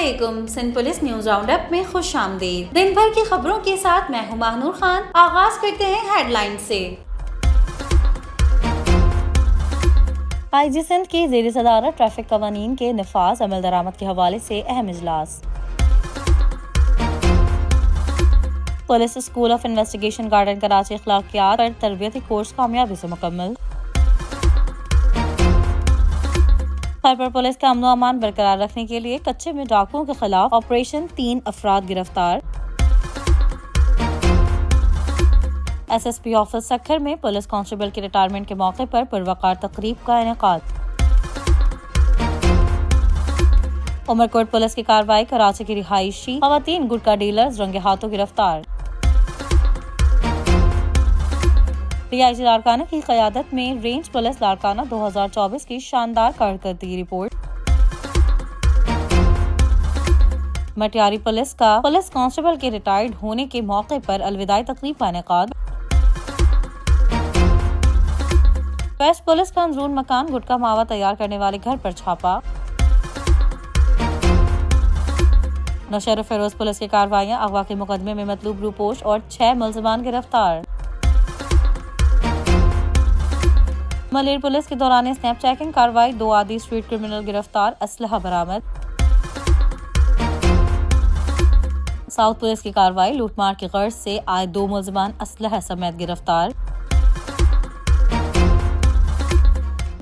अस्सलामुअलैकुम। Sindh police news round up में खुश आमदीद। दिन भर की खबरों के साथ मैं हूं महानूर खान। आगाज करते हैं हेडलाइन से। IG सिंध की ज़ेर सदारत ट्रैफिक कवानीन के नफाज अमल दरामद के हवाले से अहम इजलास। Police school of investigation garden Karachi अखलाकियात पर तरबियती कोर्स कामयाबी से मुकम्मल। खैबर पुलिस का अमन अमान बरकरार रखने के लिए कच्चे में डाकुओं के खिलाफ ऑपरेशन, 3 अफराद गिरफ्तार। SSP ऑफिस सक्खर में पुलिस कांस्टेबल के रिटायरमेंट के मौके पर पुरवकार तकरीब का इनेकाद। उमरकोट पुलिस की कार्रवाई, कराची की रिहायशी खवातीन गुटखा डीलर्स रंगे हाथों गिरफ्तार। DIG लाड़काना की क़यादत में रेंज पुलिस लाड़काना 2024 की शानदार कारकर्दगी रिपोर्ट। मटियारी पुलिस का पुलिस कांस्टेबल के रिटायर्ड होने के मौके पर अलविदाई तकरीब का इनेकाद। वेस्ट पुलिस का अंदरून मकान गुटखा मावा तैयार करने वाले घर पर छापा। नौशहर फिरोज पुलिस की कार्रवाइयां, अगवा के मुकदमे में मतलूब रूपोश और 6 मुलजमान गिरफ्तार। मलेर पुलिस के दौरान स्नैप चेकिंग कार्रवाई, 2 आदि स्ट्रीट क्रिमिनल गिरफ्तार, असलहा बरामद। साउथ पुलिस की कार्रवाई, लूटमार की गर्ज से आए 2 मुलजमान असलहा समेत गिरफ्तार।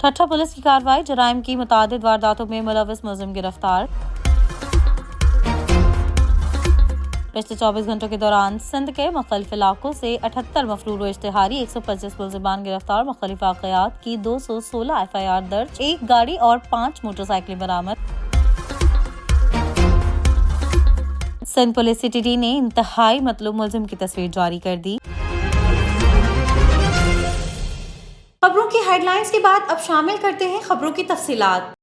ठट्ठा पुलिस की कार्रवाई, जराइम की मुतादिद वारदातों में मुलविस मुलजिम गिरफ्तार। पिछले 24 घंटों के दौरान सिंध के मुख्तलिफ इलाकों से 78 मफरूर इश्तिहारी, 125 मुलजिमान गिरफ्तार, मुख्तलिफ वाक़यात की 216 FIR दर्ज, 1 गाड़ी और 5 मोटरसाइकिलें बरामद। सिंध पुलिस CTD ने इंतहाई मतलूब मुलजिम की तस्वीर जारी कर दी। खबरों की हेडलाइंस के बाद अब शामिल करते हैं खबरों की तफसीलात।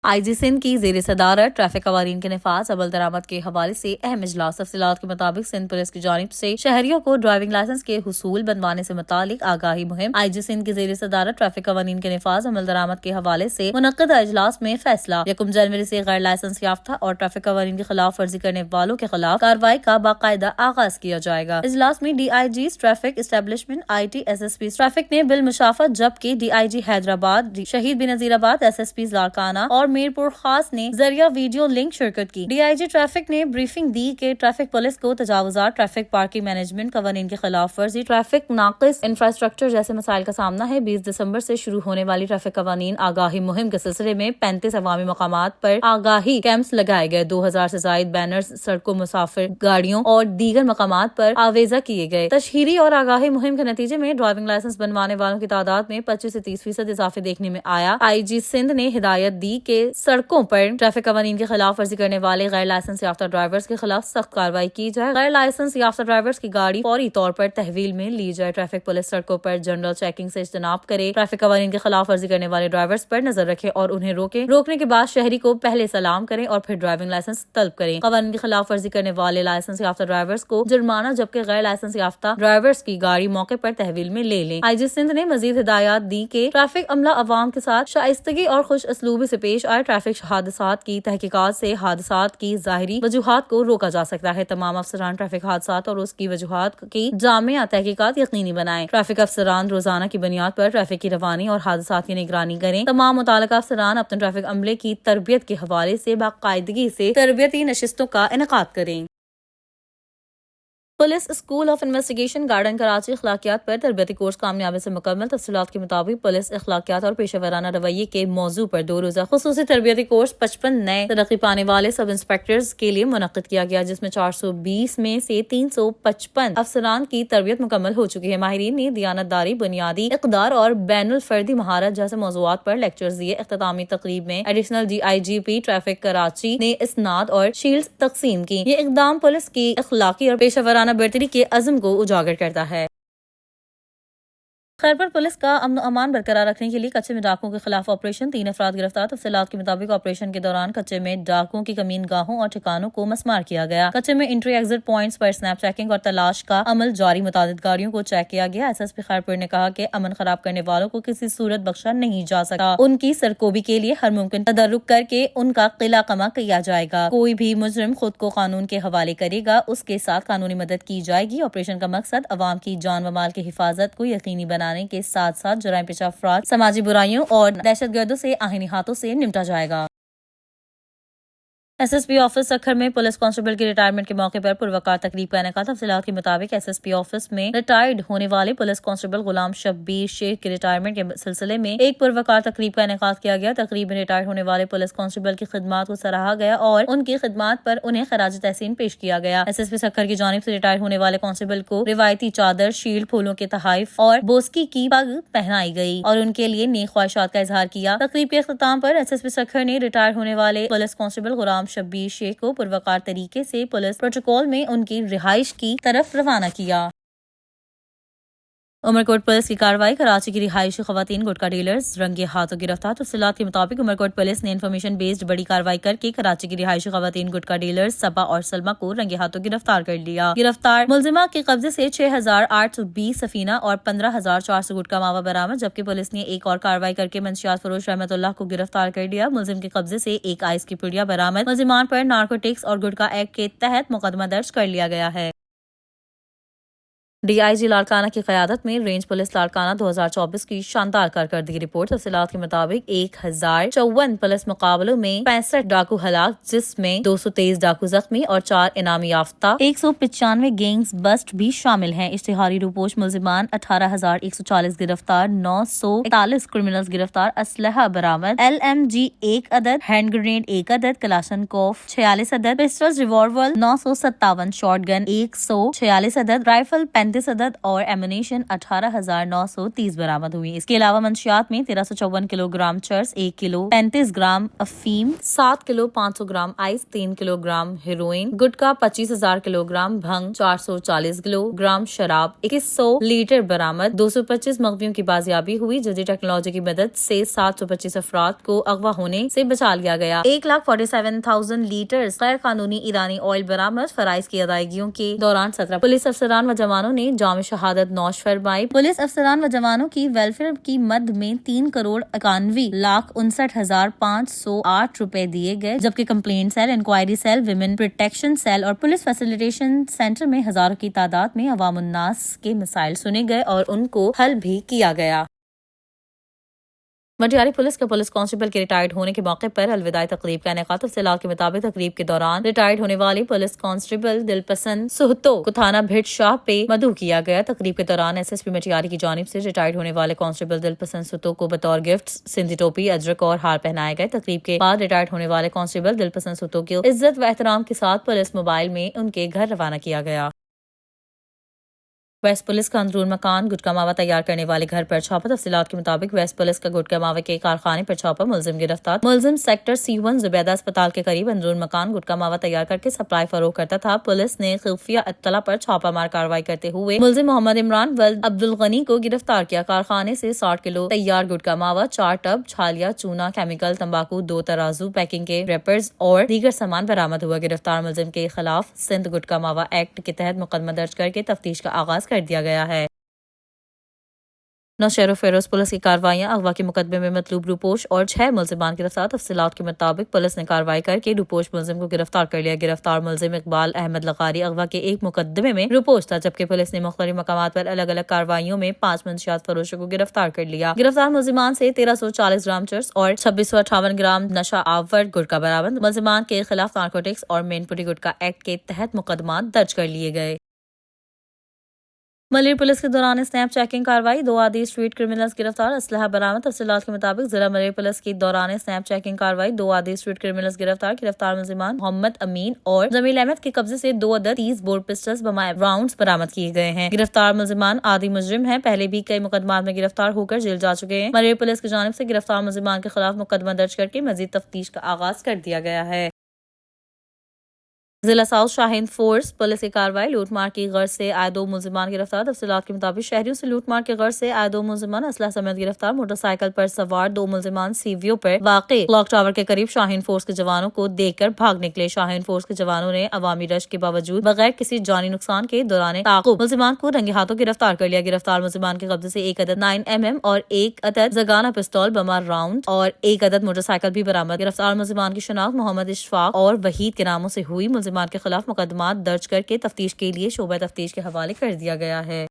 IG सिंध की ज़ेर सदारत ट्रैफिक कवानीन के नफाज अमल दरामद के हवाले से अहम इजलास। तफसीलात के मुताबिक सिंध पुलिस की जानिब से शहरियों को ड्राइविंग लाइसेंस के हुसूल बनवाने से मुतालिक आगाही मुहिम। IG सिंध की ज़ेर सदारत ट्रैफिक कवानीन के नफाज अमल दरामद के हवाले से मुनक्किदा इजलास में फैसला। 1 जनवरी से गैर लाइसेंस याफ्ता और ट्रैफिक कवानीन की खिलाफ वर्जी करने वालों के खिलाफ कार्रवाई का बाकायदा आगाज किया जाएगा। इजलास में DIGs traffic establishment, IT, SSP traffic ने बिल मुशाफत, जबकि DIG हैदराबाद, शहीद बेनजीराबाद, SSP लाड़काना और मीरपुर खास ने जरिया वीडियो लिंक शिरकत की। DIG ट्रैफिक ने ब्रीफिंग दी कि ट्रैफिक पुलिस को तजावुजात, ट्रैफिक पार्किंग मैनेजमेंट कवानीन की खिलाफ वर्जी, ट्रैफिक नाकिस इंफ्रास्ट्रक्चर जैसे मसाइल का सामना है। 20 दिसंबर से शुरू होने वाली ट्रैफिक कवानीन आगाही मुहिम के सिलसिले में 35 अवामी मकामात पर आगाही कैंप्स लगाए गए। 2000 से जायद बैनर्स सड़कों, मुसाफिर गाड़ियों और दीगर मकामात पर आवेजा किए गए। तशहीरी और आगाही मुहिम के नतीजे में ड्राइविंग लाइसेंस बनवाने वालों की तादाद में 25 से 30% इजाफे देखने में आया। IG सिंध ने हिदायत दी कि सड़कों पर ट्रैफिक कवानीन की खिलाफ वर्जी करने वाले गैर लाइसेंस याफ्ता ड्राइवर्स के खिलाफ सख्त कार्रवाई की जाए। गैर लाइसेंस याफ्ता ड्राइवर्स की गाड़ी फौरी तौर पर तहवील में ली जाए। ट्रैफिक पुलिस सड़कों पर जनरल चेकिंग से इज्तनाब करे। ट्रैफिक कवानीन की खिलाफ वर्जी करने वाले ड्राइवर्स पर नजर रखे और उन्हें रोकने के बाद शहरी को पहले सलाम करें और फिर ड्राइविंग लाइसेंस तलब करें। कवानीन की खिलाफ वर्जी करने वाले लाइसेंस याफ्ता ड्राइवर्स को जुर्माना, जबकि गैर लाइसेंस याफ्ता ड्राइवर्स की गाड़ी मौके पर तहवील में ले लें। IG सिंध ने मजीद हिदायत दी कि ट्रैफिक अमला अवाम के साथ शाइस्तगी और खुश असलूबी से पेश आए। ट्रैफिक हादसात की तहकीकात से हादसात की ज़ाहिरी वजूहात को रोका जा सकता है। तमाम अफसरान ट्रैफिक हादसात और उसकी वजूहात की जामिया तहकीकात यकीनी बनाएं। ट्रैफिक अफसरान रोजाना की बुनियाद पर ट्रैफिक की रवानी और हादसात की निगरानी करें। तमाम मुताल्लिका अफसरान अपने ट्रैफिक अमले की तरबियत के हवाले से बाकायदगी से तरबियती नशिस्तों का इनेकाद करें। Police school of investigation garden Karachi अखलाकियात पर तरबियती कोर्स कामयाबी से मुकम्मल। तफसीलात के मुताबिक पुलिस अखलाकियात और पेशेवराना रवैये के मौजू पर 2 रोज़ा खुसूसी तरबियती कोर्स 55 नए तरक्की पाने वाले सब इंस्पेक्टर्स के लिए मुनक्किद किया गया, जिसमें 420 में से 355 अफसरान की तरबियत मुकम्मल हो चुकी है। माहिरीन ने दियानतदारी, बुनियादी इक़दार और बैनुल फर्दी महारत जैसे मौज़ूआत पर लेक्चर्स दिए। इख्तितामी तकरीब में एडिशनल DIGP ट्रैफिक कराची ने इसनाद और शील्ड्स तकसीम की। ये इक़दाम पुलिस की अखलाकी और पेशेवराना बर्तरी के अज़्म को उजागर करता है। खैरपुर पुलिस का अमन अमान बरकरार रखने के लिए कच्चे में डाकुओं के खिलाफ ऑपरेशन, 3 अफराद गिरफ्तार। तफसीलात के मुताबिक ऑपरेशन के दौरान कच्चे में डाकुओं की कमीन गाहों और ठिकानों को मस्मार किया गया। कच्चे में एंट्री एग्जिट पॉइंट्स पर स्नैप चेकिंग और तलाश का अमल जारी, मुतादिद गाड़ियों को चेक किया गया। SSP खैरपुर ने कहा कि अमन खराब करने वालों को किसी सूरत बख्शा नहीं जा सकता। उनकी सरकोबी के लिए हर मुमकिन तदर्रुक करके उनका किला कमा किया जाएगा। कोई भी मुजरिम खुद को कानून के हवाले करेगा, उसके साथ कानूनी मदद की जाएगी। ऑपरेशन का मकसद अवाम की जान व माल की हिफाजत को यकीनी बनाने के साथ साथ जराइम पेशा अफराद, समाजी बुराइयों और दहशतगर्दों से आहीनी हाथों से निपटा जाएगा। SSP ऑफिस सखर में पुलिस कांस्टेबल की रिटायरमेंट के मौके पर पुरवकार तकरीब का इनेकाद। तफसीलात के मुताबिक SSP ऑफिस में रिटायर्ड होने वाले पुलिस कांस्टेबल गुलाम शब्बीर शेख की रिटायरमेंट के सिलसिले में एक पुरवकार तकरीब का इनेकाद किया गया। तकरीब में रिटायर होने वाले पुलिस कांस्टेबल की खिदमात को सराहा गया और उनकी खिदमात पर उन्हें खराज तहसीन पेश किया गया। SSP सखर की जानिब से रिटायर होने वाले कांस्टेबल को रिवायती चादर, शील्ड, फूलों के तहाइफ और बोस्की की पग पहनाई गई और उनके लिए नेक ख्वाहिशात का इजहार किया। तकरीब के अख्ताम पर SSP सखर ने रिटायर होने वाले पुलिस कांस्टेबल गुलाम शब्बीर शेख को पुरवकार तरीके से पुलिस प्रोटोकॉल में उनकी रिहाइश की तरफ रवाना किया। उमरकोट पुलिस की कार्रवाई, कराची की रिहायशी खवातीन गुटखा डीलर्स रंगे हाथों गिरफ्तार। तफसीलात के मुताबिक उमरकोट पुलिस ने इन्फॉर्मेशन बेस्ड बड़ी कार्रवाई करके कराची की रिहायशी खवातीन गुटखा डीलर्स सबा और सलमा को रंगे हाथों गिरफ्तार कर लिया। गिरफ्तार मुलजिमा के कब्जे से 6,820 सफीना और 15,400 गुटखा मावा बरामद, जबकि पुलिस ने एक और कार्रवाई करके मंशियात फरोश रहमतुल्लाह को गिरफ्तार कर लिया। मुलजिम के कब्जे से एक आइस की पुड़िया बरामद। मुलजिमान पर नार्कोटिक्स और गुटखा एक्ट के तहत मुकदमा दर्ज कर लिया गया है। DIG लाड़काना की क़यादत में रेंज पुलिस लाड़काना 2024 की शानदार कारकर्दगी रिपोर्ट। तफसीलात के मुताबिक 1054 पुलिस मुकाबलों में 65 डाकू हलाक, जिसमें 223 डाकू जख्मी और 4 इनामी याफ्ता। 195 गैंग्स बस्ट भी शामिल हैं। इश्तिहारी रूपोश मुलजिमान 18,140 गिरफ्तार, 941 क्रिमिनल्स गिरफ्तार, असलहा बरामद, LMG 1 अदद, हैंड ग्रेनेड 1 अदद, कलाशनकोफ 46 अदद, पिस्टल्स, रिवॉल्वर 957, शॉटगन 146 अदद, राइफल 35 अदद और एमुनेशन 18,930 बरामद हुई। इसके अलावा मंशियात में 1354 किलोग्राम चर्स, 1 किलो 35 ग्राम अफीम, 7 kilo 500 gram ice, 3 kilogram heroin, gutka 25,000 kilogram, भंग 440 किलोग्राम, शराब 2100 लीटर बरामद। 225 मगवियों की बाजियाबी हुई। जदीद टेक्नोलॉजी की मदद से 725 अफराद को अगवा होने से बचा लिया गया। 1,47,000 लीटर गैर कानूनी ईरानी ऑयल बरामद। फराइज की अदायगियों के दौरान 17 पुलिस अफसरान व जवानों ने जाम शहादत नौश फरमाई। पुलिस अफसरान व जवानों की वेलफेयर की मद में 3,91,59,508 रुपए दिए गए, जबकि complaint cell, inquiry cell, women protection cell और पुलिस फैसिलिटेशन सेंटर में हजारों की तादाद में अवाम उन्नास के मसाइल सुने गए और उनको हल भी किया गया। मटियारी पुलिस के पुलिस कांस्टेबल के रिटायर्ड होने के मौके पर अलविदाई तकरीब का इनेकाद। तफसीलात के मुताबिक तकरीब के दौरान रिटायर्ड होने वाले पुलिस कांस्टेबल दिलपसंद सुहतो को थाना भिट शाह पे मदऊ किया गया। तकरीब के दौरान SSP मटियारी की जानिब से रिटायर्ड होने वाले कांस्टेबल दिलपसंद सुहतो को बतौर गिफ्ट सिंधी टोपी, अजरक और हार पहनाए गए। तकरीब के बाद रिटायर्ड होने वाले कांस्टेबल दिलपसंद सुहतो को इज्जत व एहतराम के साथ पुलिस मोबाइल में उनके घर रवाना किया गया। वेस्ट पुलिस का अंदरून मकान, गुटखा मावा तैयार करने वाले घर पर छापा। तफसीलात के मुताबिक वेस्ट पुलिस का गुटखा मावे के कारखाने पर छापा, मुलजिम गिरफ्तार। मुलजिम सेक्टर C1 जुबैदा अस्पताल के करीब अंदरून मकान गुटखा मावा तैयार करके सप्लाई फरोख्त करता था। पुलिस ने खुफिया इत्तला पर छापा मार कार्रवाई करते हुए मुलजिम मोहम्मद इमरान वल्द अब्दुल गनी को गिरफ्तार किया। कारखाने से 60 किलो तैयार गुटखा मावा, 4 टब, छालिया, चूना, केमिकल, तंबाकू, 2 तराजू, पैकिंग के रेपर्स और दीगर सामान बरामद हुआ। गिरफ्तार मुलजिम के खिलाफ सिंध गुटखा मावा एक्ट के तहत मुकदमा दर्ज करके तफ्तीश का आगाज कर दिया गया है। नौशहर फेरोज पुलिस की कार्रवाइयां, अगवा के मुकदमे में मतलूब रूपोश और 6 मुलजिमान गिरफ्तार। तफसीलात के मुताबिक पुलिस ने कार्रवाई करके रूपोश मुलजिम को गिरफ्तार कर लिया। गिरफ्तार मुलजिम इकबाल अहमद लकारी अगवा के एक मुकदमे में रूपोश था, जबकि पुलिस ने मुख्तलिफ मकामात पर अलग अलग कार्रवाइयों में 5 मंशियात फरोशों को गिरफ्तार कर लिया। गिरफ्तार मुलजिमान से 1340 ग्राम चर्स और 2658 ग्राम नशा आवर गुटखा बरामद। मुलजिमान के खिलाफ नार्कोटिक्स और मेनपुरी गुटखा एक्ट के तहत मुकदमा दर्ज कर लिए गए। मलिर पुलिस के दौरान स्नैप चेकिंग कार्रवाई, 2 आदि स्ट्रीट क्रिमिनल्स गिरफ्तार, असलहा बरामद। तफसीलात के मुताबिक जिला मलिर पुलिस की दौरान स्नैप चेकिंग कार्रवाई, 2 आदि स्ट्रीट क्रिमिनल्स गिरफ्तार। गिरफ्तार मुलजिमान मोहम्मद अमीन और जमील अहमद के कब्जे से 2 अदद 30 बोर पिस्टल्स बम राउंड्स बरामद किए गए हैं। गिरफ्तार मुलजिमान आदि मुजरिम हैं, पहले भी कई मुकदमात में गिरफ्तार होकर जेल जा चुके हैं। मलिर पुलिस की जानिब से गिरफ्तार मुलजिमान के खिलाफ मुकदमा दर्ज करके मजीद तफ्तीश का आगाज कर दिया गया है। जिला साउथ शाहीन फोर्स पुलिस की कार्रवाई लूटमार की गर्ज से आए 2 मुलजिमान गिरफ्तार। तफसीलात के मुताबिक शहरियों से लूटमार की गर्ज से आए 2 मुलजिमान असला समेत गिरफ्तार। मोटरसाइकिल पर सवार 2 मुलजिमान सीवीओ पर वाक़े क्लॉक टावर के करीब शाहीन फोर्स के जवानों को देखकर भाग निकले। शाहीन फोर्स के जवानों ने अवामी रश के बावजूद बगैर किसी जानी नुकसान के दौरान ताक़ुब मुलजिमान को रंगे हाथों गिरफ्तार कर लिया। गिरफ्तार मुलजिमान के कब्जे से 1 अदद 9mm और 1 अदद जगाना पिस्तौल, बमा राउंड और 1 अदद मोटरसाइकिल भी बरामद। गिरफ्तार मुलजिमान की शनाख्त मोहम्मद इशफाक और वहीद के नामों से हुई। मुलजिमान के खिलाफ मुकदमात दर्ज करके तफ्तीश के लिए शोबा तफ्तीश के हवाले कर दिया गया है।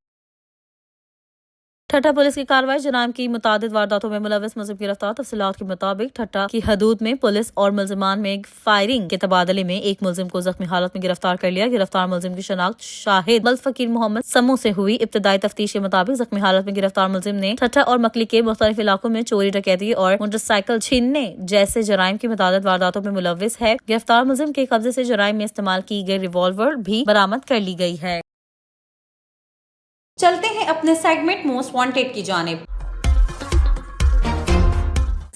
ठट्टा पुलिस की कार्रवाई जराइम की मुतादिद वारदातों में मुलविस मुलजिम गिरफ्तार। तफसीलात के मुताबिक ठट्टा की हदूद में पुलिस और मुलजिमान में फायरिंग के तबादले में एक मुलजिम को जख्मी हालत में गिरफ्तार कर लिया। गिरफ्तार मुलजिम की शनाख्त शाहिद बल्फकीर मोहम्मद समू से हुई। इब्तदाई तफ्तीश के मुताबिक जख्मी हालत में गिरफ्तार मुलजिम ने ठट्टा और मकली के मुख्तलिफ इलाकों में चोरी, डकैती और मोटरसाइकिल छीनने जैसे जराइम की मुतादिद वारदातों में मुलविस है। गिरफ्तार मुलजिम के कब्जे से जराइम में इस्तेमाल की गई रिवॉल्वर भी बरामद कर ली गई है। चलते हैं अपने सेगमेंट मोस्ट वांटेड की जानिब।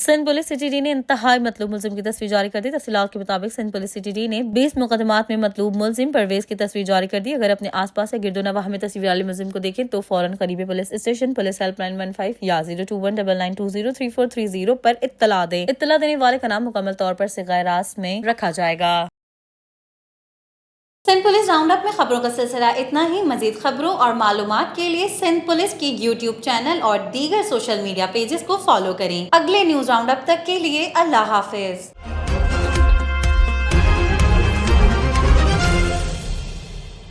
सिंध पुलिस सीटीडी ने इंतहाई मतलूब मुलजिम की तस्वीर जारी कर दी। तफसीलात के मुताबिक सिंध पुलिस सीटीडी ने 20 मुकदमात में मतलूब मुलजिम परवेज की तस्वीर जारी कर दी। अगर अपने आसपास या गिरदोनवाह में तस्वीर वाले मुलजिम को देखें तो फौरन करीबी पुलिस स्टेशन पुलिस हेल्पलाइन 15 या 02199203430 पर इत्तला दें। इत्तला देने वाले का नाम मुकम्मल तौर पर सिगाए रास्त में रखा जाएगा। सिंध पुलिस राउंड अप में खबरों का सिलसिला इतना ही। मजीद खबरों और मालूमात के लिए सिंध पुलिस की YouTube चैनल और दीगर सोशल मीडिया पेजेस को फॉलो करें। अगले न्यूज राउंड अप तक के लिए अल्लाह हाफिज।